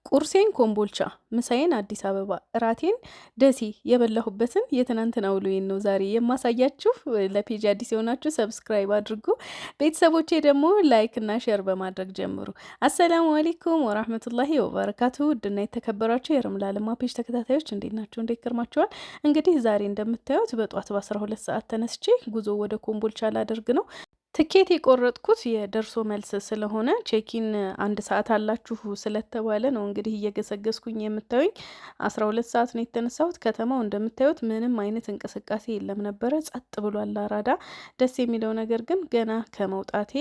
ቁርሴን ኮምቦልቻ፣ ምሳዬን አዲስ አበባ፣ እራቴን ደሴ የበላሁበትን የትናንትና ውሎዬን ነው ዛሬ የማሳያችሁ። ለፔጅ አዲስ የሆናችሁ ሰብስክራይብ አድርጉ። ቤተሰቦቼ ደግሞ ላይክ እና ሼር በማድረግ ጀምሩ። አሰላሙ አለይኩም ወራህመቱላሂ ወበረካቱ። ውድና የተከበራችሁ የረምላልማ ፔጅ ተከታታዮች እንዴት ናቸው? እንዴት ከርማችኋል? እንግዲህ ዛሬ እንደምታዩት በጧት በ12 ሰዓት ተነስቼ ጉዞ ወደ ኮምቦልቻ ላደርግ ነው። ትኬት የቆረጥኩት የደርሶ መልስ ስለሆነ ቼኪን 1 ሰዓት አላችሁ ስለተባለ ነው። እንግዲህ እየገሰገስኩኝ የምታዩኝ 12 ሰዓት ነው የተነሳሁት። ከተማው እንደምታዩት ምንም አይነት እንቅስቃሴ የለም ነበረ፣ ጸጥ ብሏል አራዳ። ደስ የሚለው ነገር ግን ገና ከመውጣቴ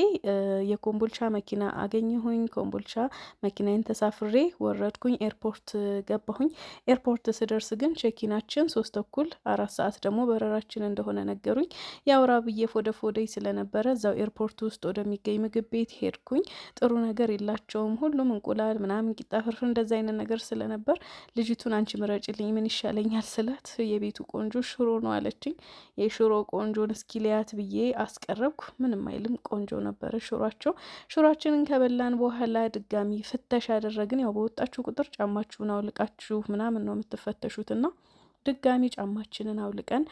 የኮምቦልቻ መኪና አገኘሁኝ። ኮምቦልቻ መኪናዬን ተሳፍሬ ወረድኩኝ፣ ኤርፖርት ገባሁኝ። ኤርፖርት ስደርስ ግን ቼኪናችን 3 ተኩል 4 ሰዓት ደግሞ በረራችን እንደሆነ ነገሩኝ። የአውራ ብዬ ፎደይ ስለነበረ እዛው ኤርፖርት ውስጥ ወደሚገኝ ምግብ ቤት ሄድኩኝ። ጥሩ ነገር የላቸውም፣ ሁሉም እንቁላል ምናምን፣ ቂጣ ፍርፍር እንደዛ አይነት ነገር ስለነበር ልጅቱን አንቺ ምረጭልኝ ምን ይሻለኛል ስላት የቤቱ ቆንጆ ሽሮ ነው አለችኝ። የሽሮ ቆንጆን እስኪሊያት ብዬ አስቀረብኩ። ምንም አይልም፣ ቆንጆ ነበረ ሽሯቸው። ሽሯችንን ከበላን በኋላ ድጋሚ ፍተሽ አደረግን። ያው በወጣችሁ ቁጥር ጫማችሁን አውልቃችሁ ምናምን ነው የምትፈተሹትና ድጋሚ ጫማችንን አውልቀን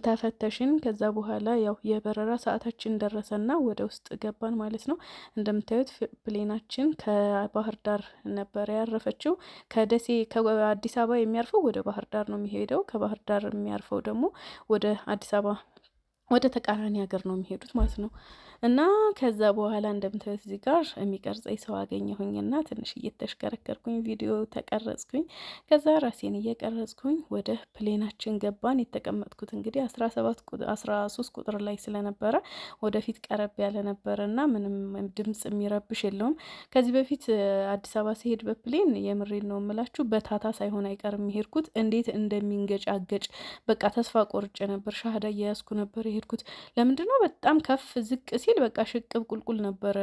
ተፈተሽን። ከዛ በኋላ ያው የበረራ ሰዓታችን ደረሰና ወደ ውስጥ ገባን ማለት ነው። እንደምታዩት ፕሌናችን ከባህር ዳር ነበረ ያረፈችው። ከደሴ ከአዲስ አበባ የሚያርፈው ወደ ባህር ዳር ነው የሚሄደው። ከባህር ዳር የሚያርፈው ደግሞ ወደ አዲስ አበባ ወደ ተቃራኒ ሀገር ነው የሚሄዱት ማለት ነው። እና ከዛ በኋላ እንደምታዩት እዚህ ጋር የሚቀርጸኝ ሰው አገኘሁኝና ትንሽ እየተሽከረከርኩኝ ቪዲዮ ተቀረጽኩኝ። ከዛ ራሴን እየቀረጽኩኝ ወደ ፕሌናችን ገባን። የተቀመጥኩት እንግዲህ 13 ቁጥር ላይ ስለነበረ ወደፊት ቀረብ ያለ ነበረ እና ምንም ድምጽ የሚረብሽ የለውም። ከዚህ በፊት አዲስ አበባ ሲሄድ በፕሌን የምሬን ነው የምላችሁ በታታ ሳይሆን አይቀርም የሚሄድኩት። እንዴት እንደሚንገጫገጭ በቃ ተስፋ ቆርጬ ነበር። ሻህዳ እየያዝኩ ነበር የሄድኩት። ለምንድነው በጣም ከፍ ዝቅ ሲል በቃ ሽቅብ ቁልቁል ነበረ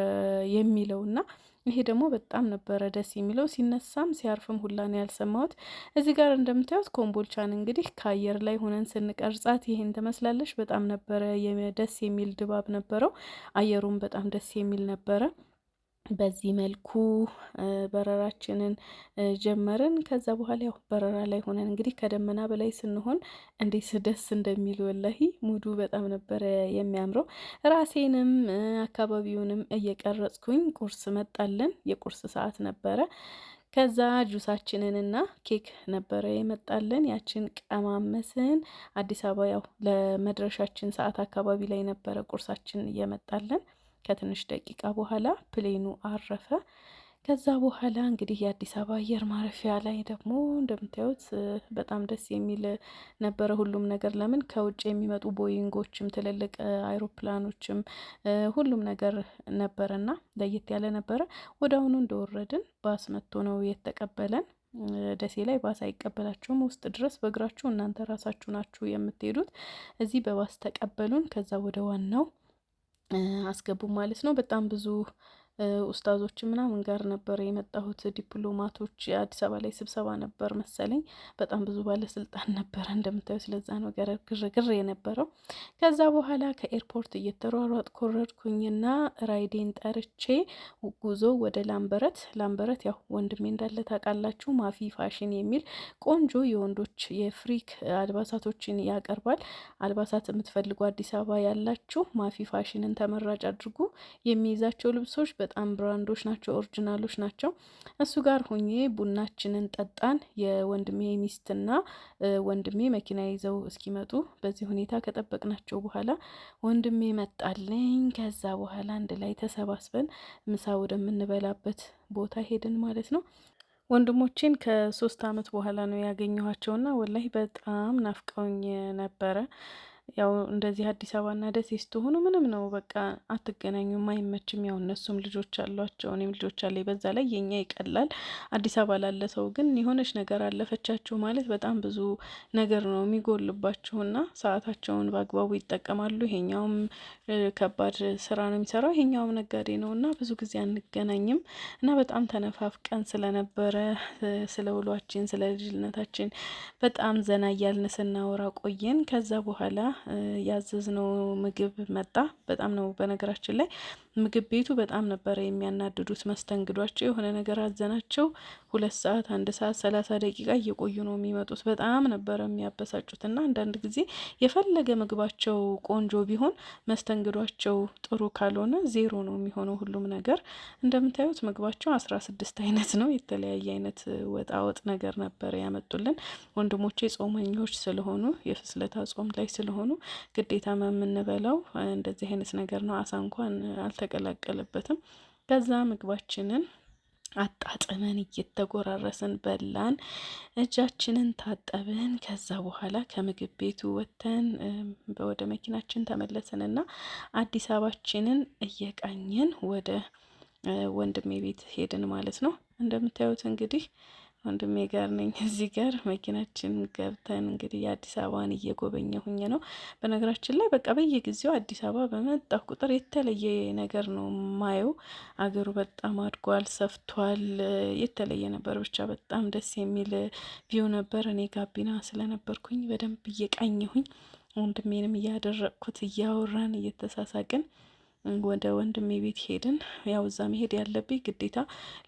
የሚለው እና ይሄ ደግሞ በጣም ነበረ ደስ የሚለው። ሲነሳም ሲያርፍም ሁላ ነው ያልሰማሁት። እዚህ ጋር እንደምታዩት ኮምቦልቻን እንግዲህ ከአየር ላይ ሆነን ስንቀርጻት ይሄን ትመስላለች። በጣም ነበረ ደስ የሚል ድባብ ነበረው። አየሩም በጣም ደስ የሚል ነበረ። በዚህ መልኩ በረራችንን ጀመርን። ከዛ በኋላ ያው በረራ ላይ ሆነን እንግዲህ ከደመና በላይ ስንሆን እንዴት ደስ እንደሚል ወላሂ ሙዱ በጣም ነበረ የሚያምረው። ራሴንም አካባቢውንም እየቀረጽኩኝ ቁርስ መጣልን። የቁርስ ሰዓት ነበረ። ከዛ ጁሳችንንና ኬክ ነበረ የመጣልን። ያችን ቀማመስን። አዲስ አበባ ያው ለመድረሻችን ሰዓት አካባቢ ላይ ነበረ ቁርሳችን እየመጣልን። ከትንሽ ደቂቃ በኋላ ፕሌኑ አረፈ። ከዛ በኋላ እንግዲህ የአዲስ አበባ አየር ማረፊያ ላይ ደግሞ እንደምታዩት በጣም ደስ የሚል ነበረ ሁሉም ነገር። ለምን ከውጭ የሚመጡ ቦይንጎችም ትልልቅ አይሮፕላኖችም ሁሉም ነገር ነበረና ለየት ያለ ነበረ። ወደ አሁኑ እንደወረድን ባስ መጥቶ ነው የተቀበለን። ደሴ ላይ ባስ አይቀበላችሁም፣ ውስጥ ድረስ በእግራችሁ እናንተ ራሳችሁ ናችሁ የምትሄዱት። እዚህ በባስ ተቀበሉን። ከዛ ወደ ዋናው አስገቡ ማለት ነው። በጣም ብዙ ኡስታዞች ምናምን ጋር ነበር የመጣሁት። ዲፕሎማቶች የአዲስ አበባ ላይ ስብሰባ ነበር መሰለኝ። በጣም ብዙ ባለስልጣን ነበረ እንደምታዩ። ስለዛ ነው ግርግር የነበረው። ከዛ በኋላ ከኤርፖርት እየተሯሯጥ ኮረድኩኝና ራይዴን ጠርቼ ጉዞ ወደ ላምበረት ያው ወንድሜ እንዳለ ታውቃላችሁ። ማፊ ፋሽን የሚል ቆንጆ የወንዶች የፍሪክ አልባሳቶችን ያቀርባል። አልባሳት የምትፈልጉ አዲስ አበባ ያላችሁ ማፊ ፋሽንን ተመራጭ አድርጉ። የሚይዛቸው ልብሶች በጣም ብራንዶች ናቸው፣ ኦሪጂናሎች ናቸው። እሱ ጋር ሆኜ ቡናችንን ጠጣን። የወንድሜ ሚስትና ወንድሜ መኪና ይዘው እስኪመጡ በዚህ ሁኔታ ከጠበቅናቸው በኋላ ወንድሜ መጣልኝ። ከዛ በኋላ አንድ ላይ ተሰባስበን ምሳ ወደምንበላበት ቦታ ሄድን ማለት ነው። ወንድሞቼን ከ3 አመት በኋላ ነው ያገኘኋቸውና ወላሂ በጣም ናፍቀውኝ ነበረ። ያው እንደዚህ አዲስ አበባና ደሴ ስትሆኑ ምንም ነው በቃ አትገናኙም፣ አይመችም። ያው እነሱም ልጆች አሏቸው፣ እኔም ልጆች አለኝ። በዛ ላይ የኛ ይቀላል። አዲስ አበባ ላለ ሰው ግን የሆነች ነገር አለፈቻቸው ማለት በጣም ብዙ ነገር ነው የሚጎልባቸውና ሰዓታቸውን በአግባቡ ይጠቀማሉ። ይሄኛውም ከባድ ስራ ነው የሚሰራው፣ ይሄኛውም ነጋዴ ነውና ብዙ ጊዜ አንገናኝም እና በጣም ተነፋፍቀን ስለነበረ ስለ ውሏችን ስለ ልጅነታችን በጣም ዘና እያልን ስናወራ ቆየን። ከዛ በኋላ ያዘዝነው ምግብ መጣ። በጣም ነው በነገራችን ላይ ምግብ ቤቱ በጣም ነበረ የሚያናድዱት መስተንግዷቸው። የሆነ ነገር አዘናቸው 2 ሰዓት 1 ሰዓት 30 ደቂቃ እየቆዩ ነው የሚመጡት። በጣም ነበረ የሚያበሳጩት። እና አንዳንድ ጊዜ የፈለገ ምግባቸው ቆንጆ ቢሆን መስተንግዷቸው ጥሩ ካልሆነ ዜሮ ነው የሚሆነው ሁሉም ነገር። እንደምታዩት ምግባቸው 16 አይነት ነው። የተለያየ አይነት ወጣወጥ ነገር ነበረ ያመጡልን። ወንድሞቼ ጾመኞች ስለሆኑ የፍስለታ ጾም ላይ ስለሆኑ ግዴታ የምንበላው እንደዚህ አይነት ነገር ነው። አሳ እንኳን አልተቀላቀለበትም። ከዛ ምግባችንን አጣጥመን እየተጎራረስን በላን፣ እጃችንን ታጠብን። ከዛ በኋላ ከምግብ ቤቱ ወጥተን ወደ መኪናችን ተመለስንና አዲስ አበባችንን እየቃኘን ወደ ወንድሜ ቤት ሄድን ማለት ነው። እንደምታዩት እንግዲህ ወንድሜ ጋር ነኝ። እዚህ ጋር መኪናችን ገብተን እንግዲህ የአዲስ አበባን እየጎበኘሁኝ ነው። በነገራችን ላይ በቃ በየጊዜው አዲስ አበባ በመጣሁ ቁጥር የተለየ ነገር ነው ማየው። አገሩ በጣም አድጓል፣ ሰፍቷል። የተለየ ነበር ብቻ በጣም ደስ የሚል ቪው ነበር። እኔ ጋቢና ስለነበርኩኝ በደንብ እየቃኘሁኝ ወንድሜንም እያደረቅኩት እያወራን እየተሳሳቅን ወደ ወንድሜ ቤት ሄድን። ያው እዛ መሄድ ያለብኝ ግዴታ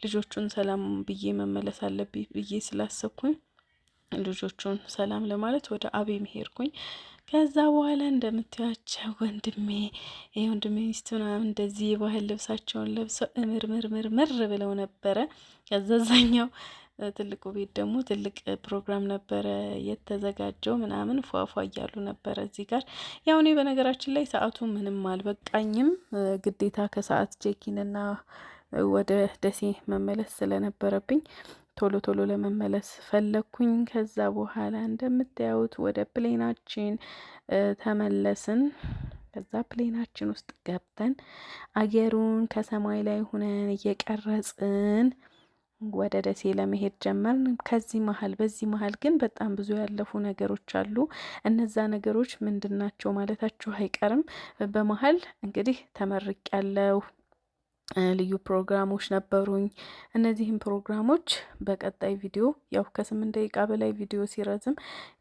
ልጆቹን ሰላም ብዬ መመለስ አለብኝ ብዬ ስላሰብኩኝ ልጆቹን ሰላም ለማለት ወደ አቤ ሄድኩኝ። ከዛ በኋላ እንደምታያቸው ወንድሜ ሚስት ምናምን እንደዚህ የባህል ልብሳቸውን ለብሰው ምር ብለው ነበረ። ከዛዛኛው ትልቁ ቤት ደግሞ ትልቅ ፕሮግራም ነበረ የተዘጋጀው ምናምን ፏፏ እያሉ ነበረ። እዚህ ጋር ያው እኔ በነገራችን ላይ ሰዓቱ ምንም አልበቃኝም። ግዴታ ከሰዓት ቼኪንና ወደ ደሴ መመለስ ስለነበረብኝ ቶሎ ለመመለስ ፈለኩኝ። ከዛ በኋላ እንደምታዩት ወደ ፕሌናችን ተመለስን። ከዛ ፕሌናችን ውስጥ ገብተን አየሩን ከሰማይ ላይ ሆነን እየቀረጽን ወደ ደሴ ለመሄድ ጀመርን። በዚህ መሀል ግን በጣም ብዙ ያለፉ ነገሮች አሉ። እነዛ ነገሮች ምንድናቸው ማለታችሁ አይቀርም። በመሀል እንግዲህ ተመርቅ ያለው ልዩ ፕሮግራሞች ነበሩኝ። እነዚህም ፕሮግራሞች በቀጣይ ቪዲዮ ያው ከ8 ደቂቃ በላይ ቪዲዮ ሲረዝም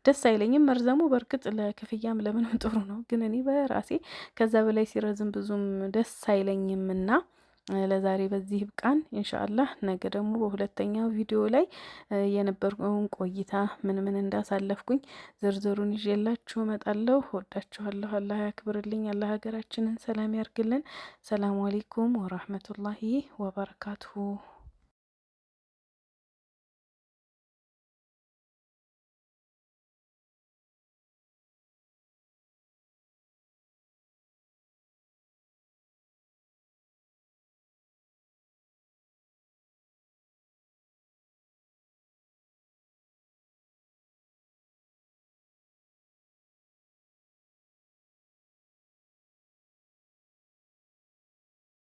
ደስ አይለኝም። መርዘሙ በእርግጥ ለክፍያም ለምንም ጥሩ ነው፣ ግን እኔ በራሴ ከዛ በላይ ሲረዝም ብዙም ደስ አይለኝምና ለዛሬ በዚህ ብቃን። ኢንሻአላህ ነገ ደግሞ በሁለተኛው ቪዲዮ ላይ የነበረውን ቆይታ ምን እንዳሳለፍኩኝ ዝርዝሩን ይዤላችሁ እመጣለሁ። ወዳችኋለሁ። አላህ ያክብርልኝ። አላህ ሀገራችንን ሰላም ያርግልን። ሰላም አለይኩም ወራህመቱላሂ ወበረካቱሁ።